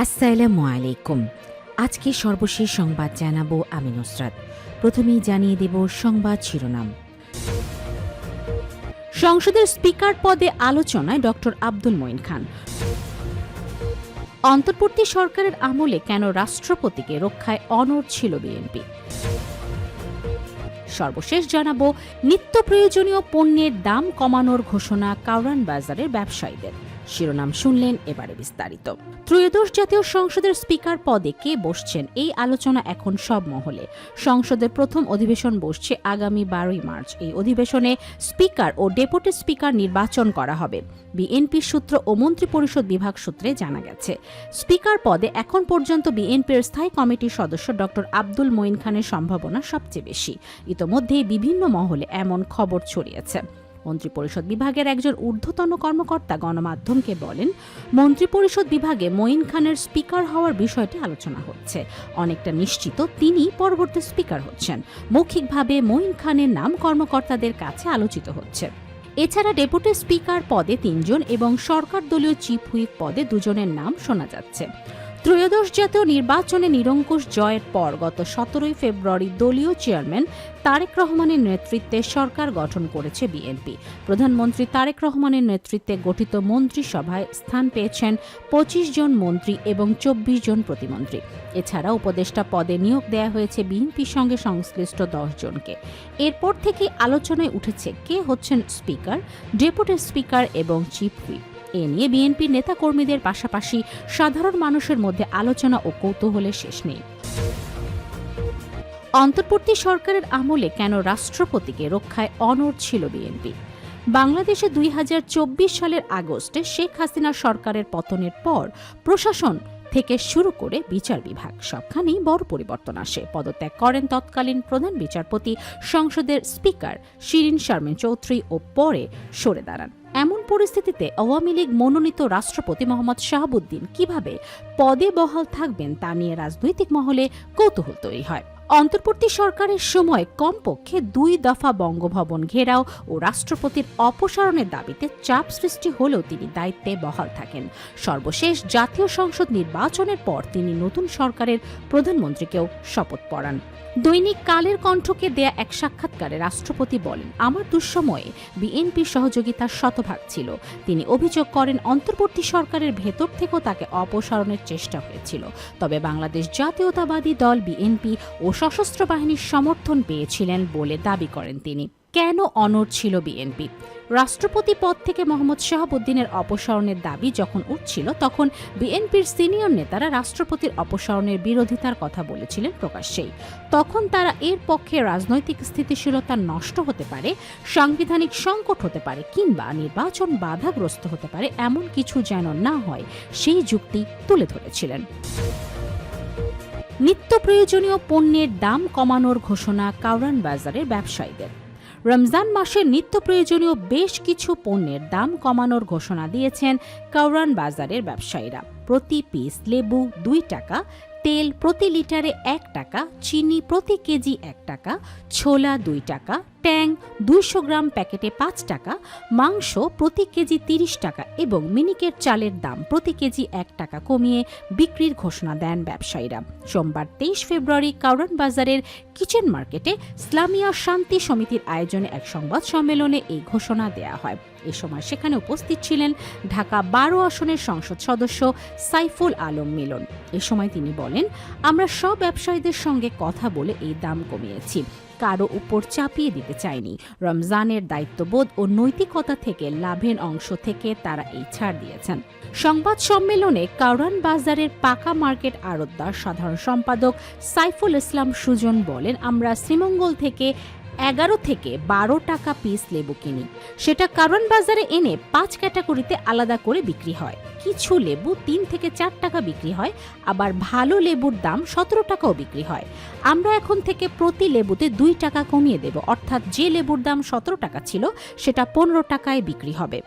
আসসালামু আলাইকুম। আজকে সর্বশেষ সংবাদ জানাবো আমি নুসরাত। প্রথমেই জানিয়ে দেব সংবাদ শিরোনাম। সংসদের স্পিকার পদে আলোচনায় ডক্টর আব্দুল মঈন খান। অন্তর্বর্তী সরকারের আমলে কেন রাষ্ট্রপতিকে রক্ষায় অনড় ছিল বিএনপি। সর্বশেষ জানাবো নিত্য প্রয়োজনীয় পণ্যের দাম কমানোর ঘোষণা কারওয়ান বাজারের ব্যবসায়ীদের। শিরোনাম শুনলেন, এবারে বিস্তারিত। ত্রয়োদশ জাতীয় সংসদের স্পিকার পদে কে বসছেন, এই আলোচনা এখন সব মহলে। সংসদের প্রথম অধিবেশন বসছে আগামী 12 মার্চ। এই অধিবেশনে স্পিকার ও ডেপুটি স্পিকার নির্বাচন করা হবে। বিএনপি সূত্র ও মন্ত্রিপরিষদ বিভাগ সূত্রে জানা গেছে, স্পিকার পদে এখন পর্যন্ত বিএনপির স্থায়ী কমিটির সদস্য ডক্টর আব্দুল মঈন খানের সম্ভাবনা সবচেয়ে বেশি। ইতোমধ্যেই বিভিন্ন মহলে এমন খবর ছড়িয়েছে। মন্ত্রিপরিষদ বিভাগের একজন ঊর্ধ্বতন কর্মকর্তা গণমাধ্যমকে বলেন, মন্ত্রিপরিষদ বিভাগে মঈন খানের স্পিকার হওয়ার বিষয়টি আলোচনা হচ্ছে। অনেকটা নিশ্চিত তিনি পরবর্তী স্পিকার হচ্ছেন। মৌখিকভাবে মঈন খানের নাম কর্মকর্তাদের কাছে আলোচিত হচ্ছে। এছাড়া ডেপুটি স্পিকার পদে 3 জন এবং সরকার দলীয় চিফ হুইপ পদে 2 জনের নাম শোনা যাচ্ছে। ত্রয়োদশ জাতীয় নির্বাচনে নিরঙ্কুশ জয়ের পর গত 17 ফেব্রুয়ারি দলীয় চেয়ারম্যান তারেক রহমানের নেতৃত্বে সরকার গঠন করেছে বিএনপি। প্রধানমন্ত্রী তারেক রহমানের নেতৃত্বে গঠিত মন্ত্রিসভায় স্থান পেয়েছেন 25 জন মন্ত্রী এবং 24 জন প্রতিমন্ত্রী। এছাড়া উপদেষ্টা পদে নিয়োগ দেওয়া হয়েছে বিএনপির সঙ্গে সংশ্লিষ্ট 10 জনকে। এরপর থেকে আলোচনায় উঠেছে কে হচ্ছেন স্পিকার, ডেপুটি স্পিকার এবং চিফ হুইপ। এ নিয়ে বিএনপির নেতাকর্মীদের পাশাপাশি সাধারণ মানুষের মধ্যে আলোচনা ও কৌতূহলের শেষ নেই। অন্তর্বর্তী সরকারের আমলে কেন রাষ্ট্রপতিকে রক্ষায় অনড় ছিল বিএনপি। বাংলাদেশে 2024 সালের আগস্টে শেখ হাসিনা সরকারের পতনের পর প্রশাসন থেকে শুরু করে বিচার বিভাগ সবখানেই বড় পরিবর্তন আসে। পদত্যাগ করেন তৎকালীন প্রধান বিচারপতি, সংসদের স্পিকার শিরিন শারমিন চৌধুরী ও পরে সরে দাঁড়ান। এমন পরিস্থিতিতে আওয়ামী লীগ মনোনীত রাষ্ট্রপতি মোহাম্মদ শাহাবুদ্দিন কিভাবে পদে বহাল থাকবেন তা নিয়ে রাজনৈতিক মহলে কৌতূহল তৈরি হয়। অন্তর্বর্তী সরকারের সময় কমপক্ষে 2 দফা বঙ্গভবন ঘেরাও ও রাষ্ট্রপতির অপসারণের দাবিতে চাপ সৃষ্টি হলেও তিনি দায়িত্বে বহাল থাকেন। সর্বশেষ জাতীয় সংসদ নির্বাচনের পর তিনি নতুন সরকারের প্রধানমন্ত্রীকেও শপথ পড়ান। দৈনিক কালের কণ্ঠকে দেয়া এক সাক্ষাৎকারে রাষ্ট্রপতি বলেন, আমার দুঃসময়ে বিএনপির সহযোগিতা শতভাগ ছিল। তিনি অভিযোগ করেন, অন্তর্বর্তী সরকারের ভেতর থেকেও তাকে অপসারণের চেষ্টা হয়েছিল। তবে বাংলাদেশ জাতীয়তাবাদী দল বিএনপি ও সশস্ত্র বাহিনীর সমর্থন পেয়েছিলেন বলে দাবি করেন তিনি। কেন অনড় ছিল বিএনপি? রাষ্ট্রপতি পদ থেকে মোহাম্মদ শাহাবুদ্দিনের অপসারণের দাবি যখন উঠছিল, তখন বিএনপির সিনিয়র নেতারা রাষ্ট্রপতির অপসারণের বিরোধিতার কথা বলেছিলেন প্রকাশ্যেই। তখন তারা এর পক্ষে রাজনৈতিক স্থিতিশীলতা নষ্ট হতে পারে, সাংবিধানিক সংকট হতে পারে কিংবা নির্বাচন বাধাগ্রস্ত হতে পারে, এমন কিছু যেন না হয় সেই যুক্তি তুলে ধরেছিলেন। নিত্য প্রয়োজনীয় পণ্যের দাম কমানোর ঘোষণা কারওয়ান বাজারের ব্যবসায়ীদের। রমজান মাসে নিত্য প্রয়োজনীয় বেশ কিছু পণ্যের দাম কমানোর ঘোষণা দিয়েছেন কারওয়ান বাজারের ব্যবসায়ীরা। প্রতি পিস লেবু 2 টাকা, তেল প্রতি লিটারে 1 টাকা, চিনি প্রতি কেজি 1 টাকা, ছোলা 2 টাকা, ট্যাং 200 গ্রাম প্যাকেটে 5 টাকা, মাংস প্রতি কেজি 30 টাকা এবং মিনিকেট চালের দাম প্রতি কেজি 1 টাকা কমিয়ে বিক্রির ঘোষণা দেন ব্যবসায়ীরা। সোমবার 23 ফেব্রুয়ারি কারওয়ান বাজারের কিচেন মার্কেটে ইসলামিয়া শান্তি সমিতির আয়োজনে এক সংবাদ সম্মেলনে এই ঘোষণা দেয়া হয়। এ সময় সেখানে উপস্থিত ছিলেন ঢাকা 12 আসনের সংসদ সদস্য সাইফুল আলম মিলন। এ সময় তিনি বলেন, আমরা সব ব্যবসায়ীদের সঙ্গে কথা বলে এই দাম কমিয়েছি, কারো উপর চাপিয়ে দিতে চাইনি। রমজানের দায়িত্ববোধ ও নৈতিকতা থেকে লাভের অংশ থেকে তারা এই ছাড় দিয়েছেন। সংবাদ সম্মেলনে কারওয়ান বাজারের পাকা মার্কেট আড়তদার সাধারণ সম্পাদক সাইফুল ইসলাম সুজন বলেন, আমরা শ্রীমঙ্গল থেকে 11 থেকে 12 টাকা পিস লেবু কিনি। সেটা কারওয়ান বাজারে এনে 5 ক্যাটাগরিতে আলাদা করে বিক্রি হয়। কিছু লেবু 3 থেকে 4 টাকা বিক্রি হয়, আবার ভালো লেবুর দাম 17 টাকাও বিক্রি হয়। আমরা এখন থেকে প্রতি লেবুতে 2 টাকা কমিয়ে দেব, অর্থাৎ যে লেবুর দাম 17 টাকা ছিল সেটা 15 টাকায় বিক্রি হবে।